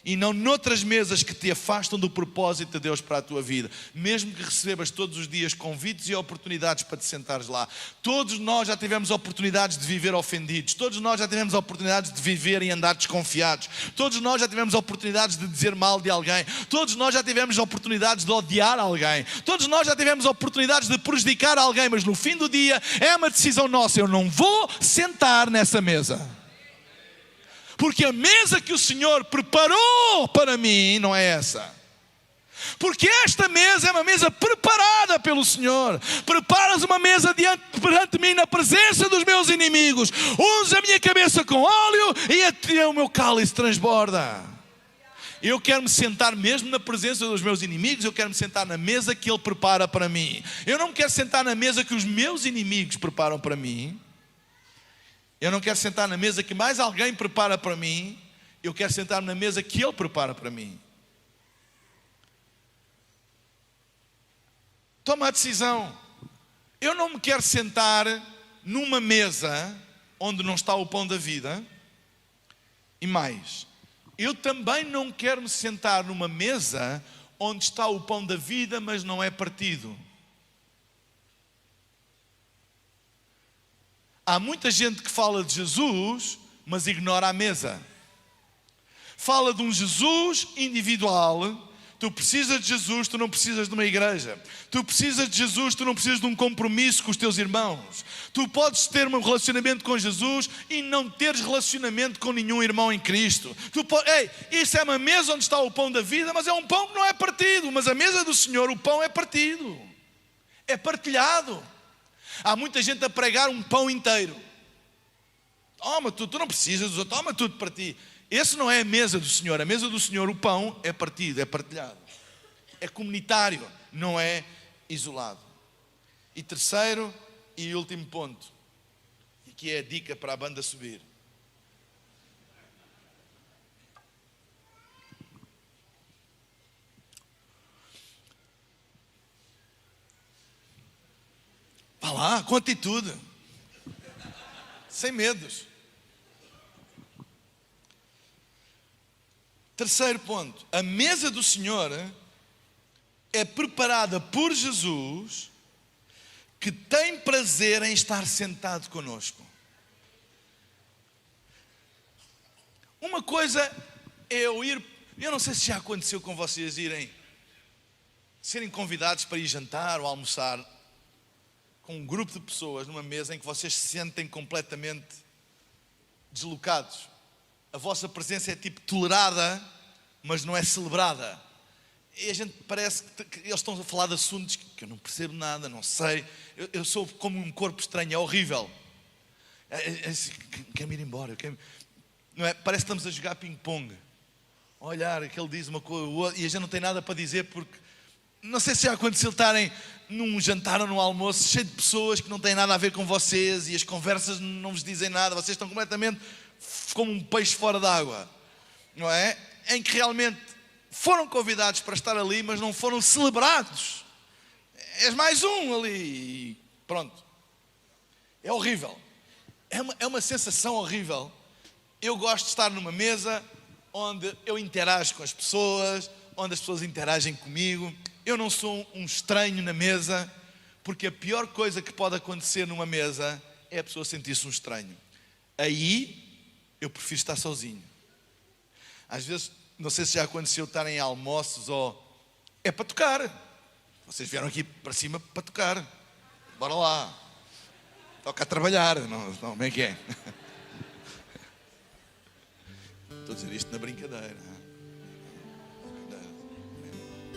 e não noutras mesas que te afastam do propósito de Deus para a tua vida. Mesmo que recebas todos os dias convites e oportunidades para te sentares lá. Todos nós já tivemos oportunidades de viver ofendidos. Todos nós já tivemos oportunidades de viver e andar desconfiados. Todos nós já tivemos oportunidades de dizer mal de alguém. Todos nós já tivemos oportunidades de odiar alguém. Todos nós já tivemos oportunidades de prejudicar alguém. Mas no fim do dia é uma decisão nossa. Eu não vou sentar nessa mesa. Porque a mesa que o Senhor preparou para mim não é essa. Porque esta mesa é uma mesa preparada pelo Senhor. Preparas uma mesa perante mim na presença dos meus inimigos. Unge a minha cabeça com óleo e até o meu cálice transborda. Eu quero me sentar mesmo na presença dos meus inimigos. Eu quero me sentar na mesa que Ele prepara para mim. Eu não quero sentar na mesa que os meus inimigos preparam para mim. Eu não quero sentar na mesa que mais alguém prepara para mim. Eu quero sentar na mesa que Ele prepara para mim. Toma a decisão. Eu não me quero sentar numa mesa onde não está o pão da vida. E mais, eu também não quero me sentar numa mesa onde está o pão da vida, mas não é partido. Há muita gente que fala de Jesus, mas ignora a mesa. Fala de um Jesus individual. Tu precisas de Jesus, tu não precisas de uma igreja. Tu precisas de Jesus, tu não precisas de um compromisso com os teus irmãos. Tu podes ter um relacionamento com Jesus e não teres relacionamento com nenhum irmão em Cristo. Isso é uma mesa onde está o pão da vida, mas é um pão que não é partido. Mas a mesa do Senhor, o pão é partido. É partilhado. Há muita gente a pregar um pão inteiro. Toma, tu não precisas dos outros, toma tudo para ti. Esse não é a mesa do Senhor. A mesa do Senhor, o pão é partido, é partilhado. É comunitário, não é isolado. E terceiro e último ponto, e que é a dica para a banda subir. Vá lá, com atitude. Sem medos. Terceiro ponto. A mesa do Senhor é preparada por Jesus, que tem prazer em estar sentado conosco. Uma coisa é eu não sei se já aconteceu com vocês serem convidados para ir jantar ou almoçar com um grupo de pessoas numa mesa em que vocês se sentem completamente deslocados. A vossa presença é tipo tolerada, mas não é celebrada. E a gente parece que eles estão a falar de assuntos que eu não percebo nada, não sei. Eu sou como um corpo estranho, é horrível. Quero-me ir embora. Não é? Parece que estamos a jogar ping-pong. Olhar, que ele diz uma coisa e a gente não tem nada para dizer porque... Não sei se já aconteceu estarem num jantar ou num almoço cheio de pessoas que não têm nada a ver com vocês e as conversas não vos dizem nada. Vocês estão completamente como um peixe fora d'água. Não é? Em que realmente foram convidados para estar ali, mas não foram celebrados. És mais um ali e pronto. É horrível. É uma sensação horrível. Eu gosto de estar numa mesa onde eu interajo com as pessoas, onde as pessoas interagem comigo. Eu não sou um estranho na mesa, porque a pior coisa que pode acontecer numa mesa é a pessoa sentir-se um estranho. Aí eu prefiro estar sozinho. Às vezes, não sei se já aconteceu estar em almoços ou... É para tocar. Vocês vieram aqui para cima para tocar. Bora lá. Toca a trabalhar. Não, como é que é? Estou a dizer isto na brincadeira.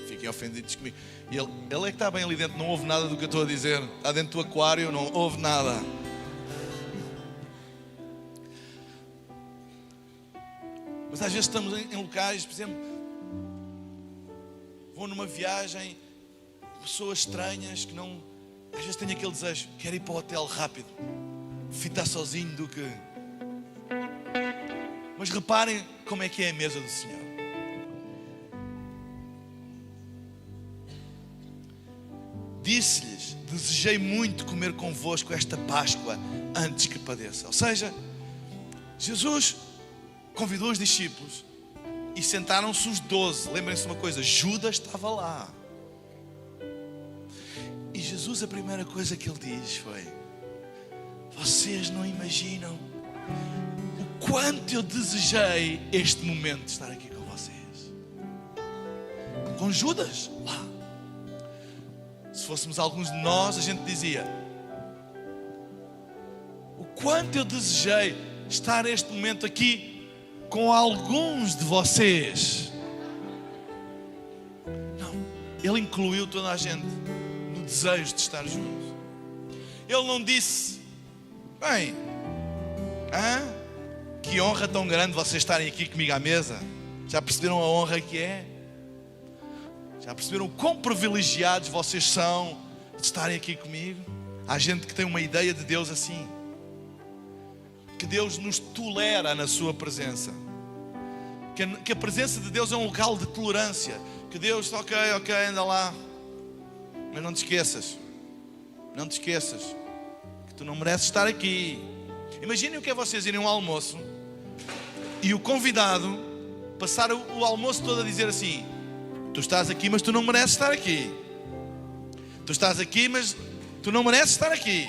Fiquem ofendidos comigo. E ele é que está bem ali dentro, não ouve nada do que eu estou a dizer. Está dentro do aquário, não ouve nada. Mas às vezes estamos em locais, por exemplo, vou numa viagem, pessoas estranhas que não... Às vezes tenho aquele desejo, quero ir para o hotel rápido, ficar sozinho do que... Mas reparem como é que é a mesa do Senhor. Disse-lhes, desejei muito comer convosco esta Páscoa antes que padeça. Ou seja, Jesus convidou os discípulos e sentaram-se os 12. Lembrem-se uma coisa, Judas estava lá. E Jesus, a primeira coisa que ele diz foi: vocês não imaginam o quanto eu desejei este momento de estar aqui com vocês. Com Judas, lá. Se fôssemos alguns de nós, a gente dizia: o quanto eu desejei estar neste momento aqui com alguns de vocês. Não, ele incluiu toda a gente no desejo de estar juntos. Ele não disse: bem, que honra tão grande vocês estarem aqui comigo à mesa. Já perceberam a honra que é? Já perceberam o quão privilegiados vocês são de estarem aqui comigo? Há gente que tem uma ideia de Deus assim, que Deus nos tolera na sua presença, que a presença de Deus é um local de tolerância, que Deus, ok, anda lá, mas não te esqueças que tu não mereces estar aqui. Imaginem o que é vocês irem a um almoço e o convidado passar o almoço todo a dizer assim: tu estás aqui, mas tu não mereces estar aqui. Tu estás aqui, mas tu não mereces estar aqui.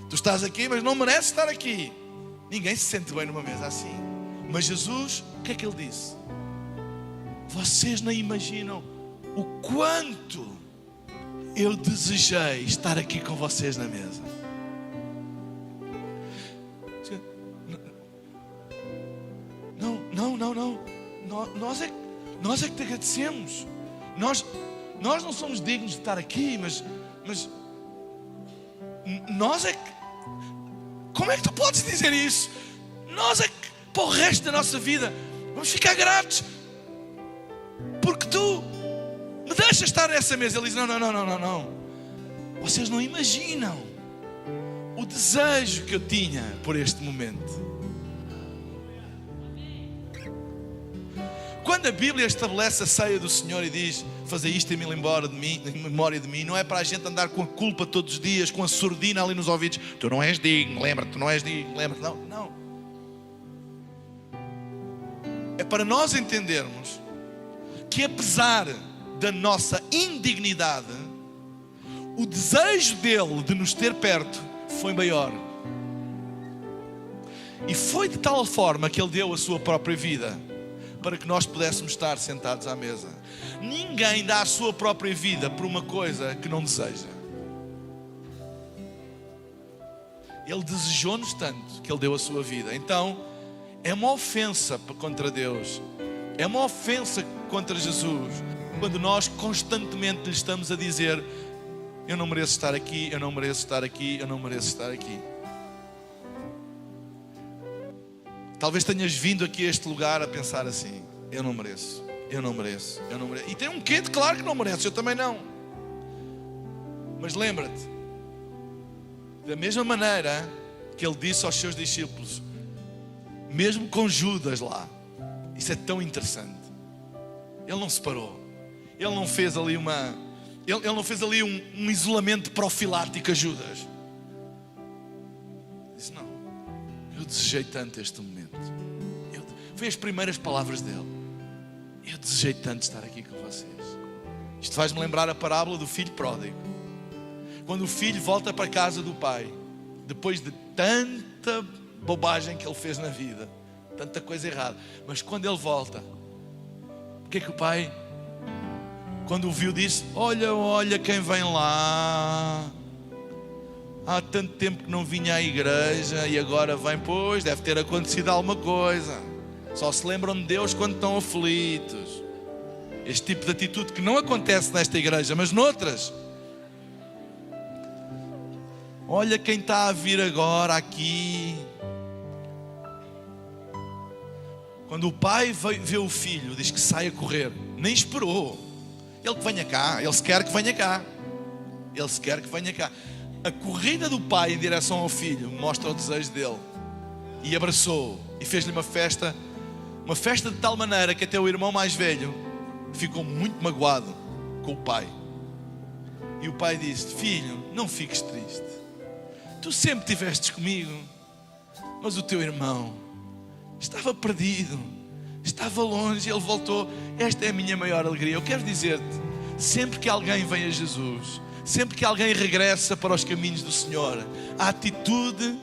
Tu estás aqui, mas não mereces estar aqui. Ninguém se sente bem numa mesa assim. Mas Jesus, o que é que ele disse? Vocês não imaginam o quanto eu desejei estar aqui com vocês na mesa. Não. Nós é que te agradecemos. Nós não somos dignos de estar aqui, mas nós é que... Como é que tu podes dizer isso? para o resto da nossa vida. Vamos ficar gratos, porque tu me deixas estar nessa mesa. Ele diz, não. Vocês não imaginam o desejo que eu tinha por este momento. Quando a Bíblia estabelece a ceia do Senhor e diz, fazer isto em memória de mim, não é para a gente andar com a culpa todos os dias, com a surdina ali nos ouvidos. Tu não és digno, lembra-te, tu não és digno, lembra-te. Não. É para nós entendermos que apesar da nossa indignidade, o desejo dele de nos ter perto foi maior. E foi de tal forma que ele deu a sua própria vida para que nós pudéssemos estar sentados à mesa. Ninguém dá a sua própria vida por uma coisa que não deseja. Ele desejou-nos tanto que ele deu a sua vida. Então, é uma ofensa contra Deus, é uma ofensa contra Jesus, quando nós constantemente lhe estamos a dizer, eu não mereço estar aqui, eu não mereço estar aqui, eu não mereço estar aqui. Talvez tenhas vindo aqui a este lugar a pensar assim, eu não mereço. E tem um quê de claro que não mereço, eu também não. Mas lembra-te, da mesma maneira que ele disse aos seus discípulos, mesmo com Judas lá, isso é tão interessante. Ele não se parou. Ele não fez ali um isolamento profilático a Judas. Disse, não, eu desejei tanto este momento. Foi as primeiras palavras dele. Eu desejei tanto estar aqui com vocês. Isto faz-me lembrar a parábola do filho pródigo. Quando o filho volta para a casa do pai, depois de tanta bobagem que ele fez na vida, tanta coisa errada, mas quando ele volta, o que é que o pai, quando o viu, disse, olha quem vem lá, há tanto tempo que não vinha à igreja e agora vem, pois deve ter acontecido alguma coisa, só se lembram de Deus quando estão aflitos. Este tipo de atitude que não acontece nesta igreja, mas noutras. Olha quem está a vir agora aqui. Quando o pai vê o filho, diz que sai a correr, nem esperou. Ele que venha cá, ele se quer que venha cá. A corrida do pai em direção ao filho mostra o desejo dele. E abraçou e fez-lhe uma festa de tal maneira que até o irmão mais velho ficou muito magoado com o pai. E o pai disse, filho, não fiques triste. Tu sempre estivestes comigo, mas o teu irmão estava perdido, estava longe, ele voltou. Esta é a minha maior alegria. Eu quero dizer-te, sempre que alguém vem a Jesus, sempre que alguém regressa para os caminhos do Senhor, a atitude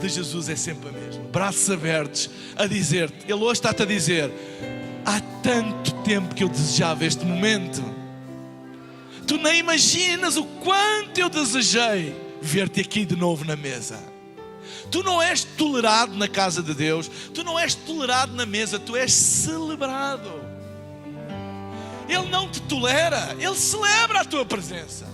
de Jesus é sempre a mesma. Braços abertos a dizer-te, ele hoje está-te a dizer, há tanto tempo que eu desejava este momento. Tu nem imaginas o quanto eu desejei ver-te aqui de novo na mesa. Tu não és tolerado na casa de Deus, tu não és tolerado na mesa, tu és celebrado. Ele não te tolera, Ele celebra a tua presença.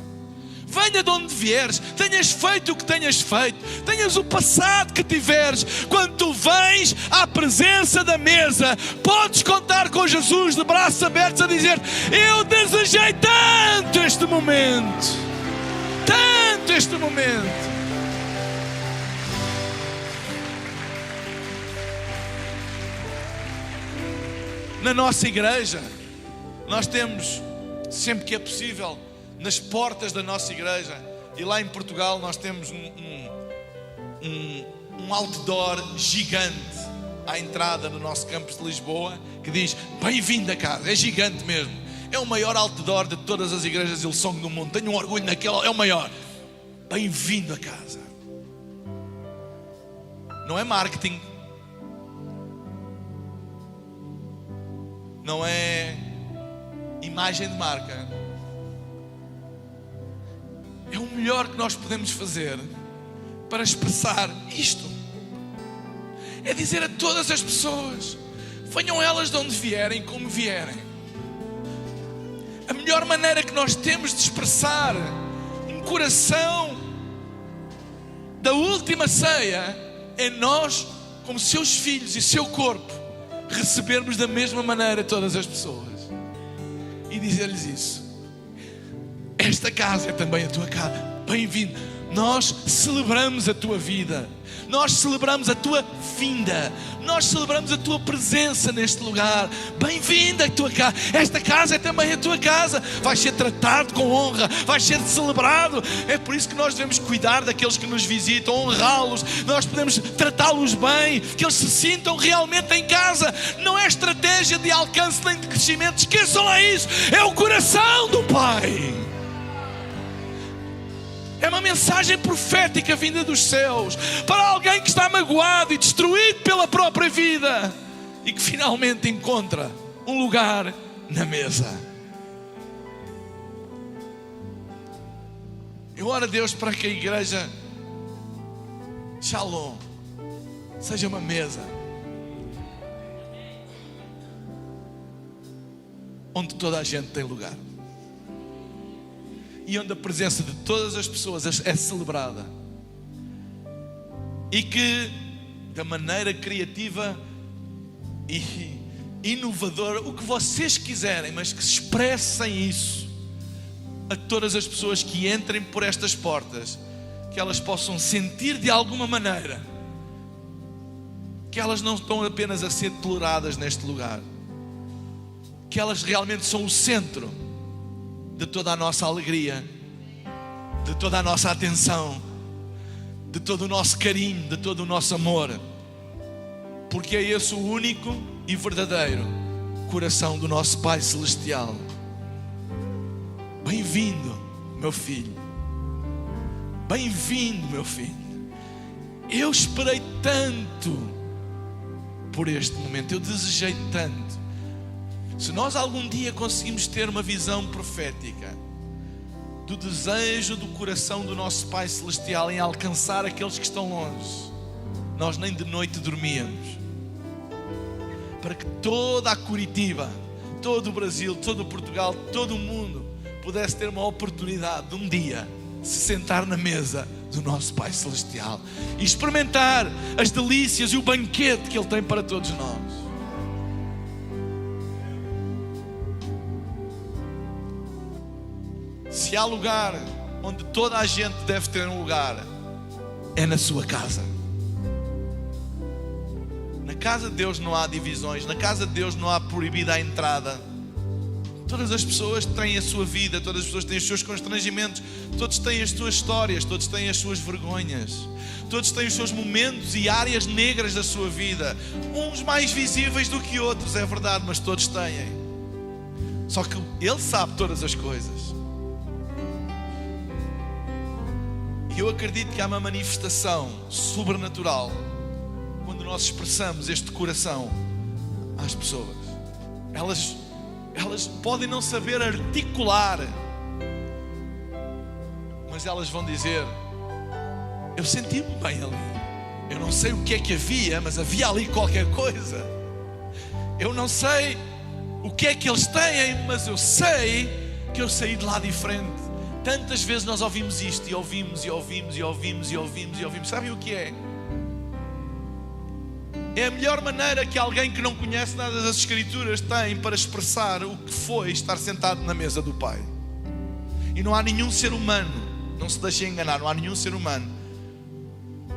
Venha de onde vieres, tenhas feito o que tenhas feito, tenhas o passado que tiveres, quando tu vens à presença da mesa, podes contar com Jesus de braços abertos a dizer, eu desejei tanto este momento. Na nossa igreja, nós temos, sempre que é possível, nas portas da nossa igreja, e lá em Portugal nós temos um outdoor gigante à entrada do nosso campus de Lisboa, que diz, bem-vindo a casa, é gigante mesmo. É o maior outdoor de todas as igrejas de Hillsong do mundo. Tenho um orgulho naquele, é o maior. Bem-vindo a casa. Não é marketing. Não é imagem de marca. É o melhor que nós podemos fazer para expressar isto. É dizer a todas as pessoas, venham elas de onde vierem, como vierem. A melhor maneira que nós temos de expressar um coração da última ceia é nós como seus filhos e seu corpo, recebermos da mesma maneira todas as pessoas e dizer-lhes isso. Esta casa é também a tua casa. Bem-vindo. Nós celebramos a tua vida. Nós celebramos a tua vinda. Nós celebramos a tua presença neste lugar. Bem-vinda à tua casa. Esta casa é também a tua casa. Vais ser tratado com honra. Vais ser celebrado. É por isso que nós devemos cuidar daqueles que nos visitam, honrá-los. Nós podemos tratá-los bem, que eles se sintam realmente em casa. Não é estratégia de alcance nem de crescimento. Esqueçam lá isso. É o coração do Pai. É uma mensagem profética vinda dos céus para alguém que está magoado e destruído pela própria vida e que finalmente encontra um lugar na mesa. Eu oro a Deus para que a igreja Shalom seja uma mesa onde toda a gente tem lugar e onde a presença de todas as pessoas é celebrada, e que da maneira criativa e inovadora, o que vocês quiserem, mas que se expressem isso a todas as pessoas que entrem por estas portas, que elas possam sentir de alguma maneira que elas não estão apenas a ser toleradas neste lugar, que elas realmente são o centro de toda a nossa alegria, de toda a nossa atenção, de todo o nosso carinho, de todo o nosso amor, porque é esse o único e verdadeiro coração do nosso Pai Celestial. Bem-vindo, meu filho. Bem-vindo, meu filho. Eu esperei tanto por este momento, eu desejei tanto. Se nós algum dia conseguimos ter uma visão profética do desejo do coração do nosso Pai Celestial em alcançar aqueles que estão longe, nós nem de noite dormíamos, para que toda a Curitiba, todo o Brasil, todo o Portugal, todo o mundo pudesse ter uma oportunidade de um dia se sentar na mesa do nosso Pai Celestial e experimentar as delícias e o banquete que Ele tem para todos nós. Se há lugar onde toda a gente deve ter um lugar, é na sua casa. Na casa de Deus não há divisões, na casa de Deus não há proibida a entrada. Todas as pessoas têm a sua vida, todas as pessoas têm os seus constrangimentos, todos têm as suas histórias, todos têm as suas vergonhas, todos têm os seus momentos e áreas negras da sua vida, uns mais visíveis do que outros, é verdade, mas todos têm. Só que Ele sabe todas as coisas. E eu acredito que há uma manifestação sobrenatural quando nós expressamos este coração às pessoas. Elas podem não saber articular, mas elas vão dizer: eu senti-me bem ali. Eu não sei o que é que havia, mas havia ali qualquer coisa. Eu não sei o que é que eles têm, mas eu sei que eu saí de lá diferente. Tantas vezes nós ouvimos isto, e ouvimos, e ouvimos, e ouvimos, e ouvimos, e ouvimos. Sabem o que é? É a melhor maneira que alguém que não conhece nada das Escrituras tem para expressar o que foi estar sentado na mesa do Pai. E não há nenhum ser humano, não se deixem enganar, não há nenhum ser humano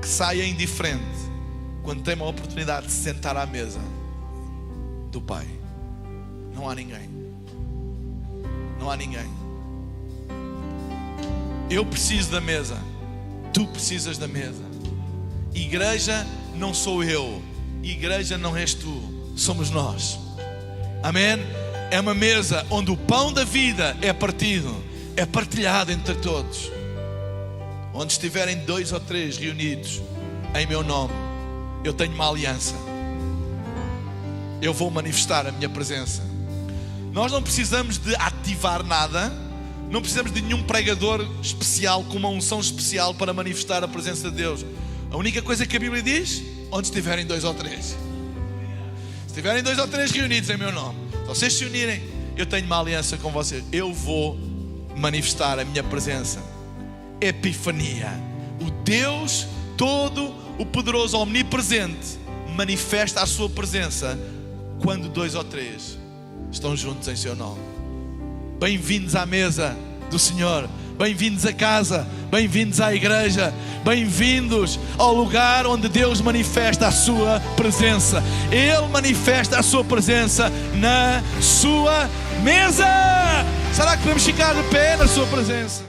que saia indiferente quando tem uma oportunidade de se sentar à mesa do Pai. Não há ninguém. Não há ninguém. Eu preciso da mesa, tu precisas da mesa. Igreja não sou eu, igreja não és tu, somos nós. Amém? É uma mesa onde o pão da vida é partido, é partilhado entre todos. Onde estiverem 2 ou 3 reunidos em meu nome, eu tenho uma aliança. Eu vou manifestar a minha presença. Nós não precisamos de ativar nada. Não precisamos de nenhum pregador especial com uma unção especial para manifestar a presença de Deus. A única coisa que a Bíblia diz: onde estiverem 2 ou 3. Se estiverem 2 ou 3 reunidos em meu nome, se vocês se unirem, eu tenho uma aliança com vocês. Eu vou manifestar a minha presença. Epifania. O Deus todo, o poderoso, omnipresente, manifesta a sua presença quando 2 ou 3 estão juntos em seu nome. Bem-vindos à mesa do Senhor. Bem-vindos a casa. Bem-vindos à igreja. Bem-vindos ao lugar onde Deus manifesta a sua presença. Ele manifesta a sua presença na sua mesa. Será que podemos ficar de pé na sua presença?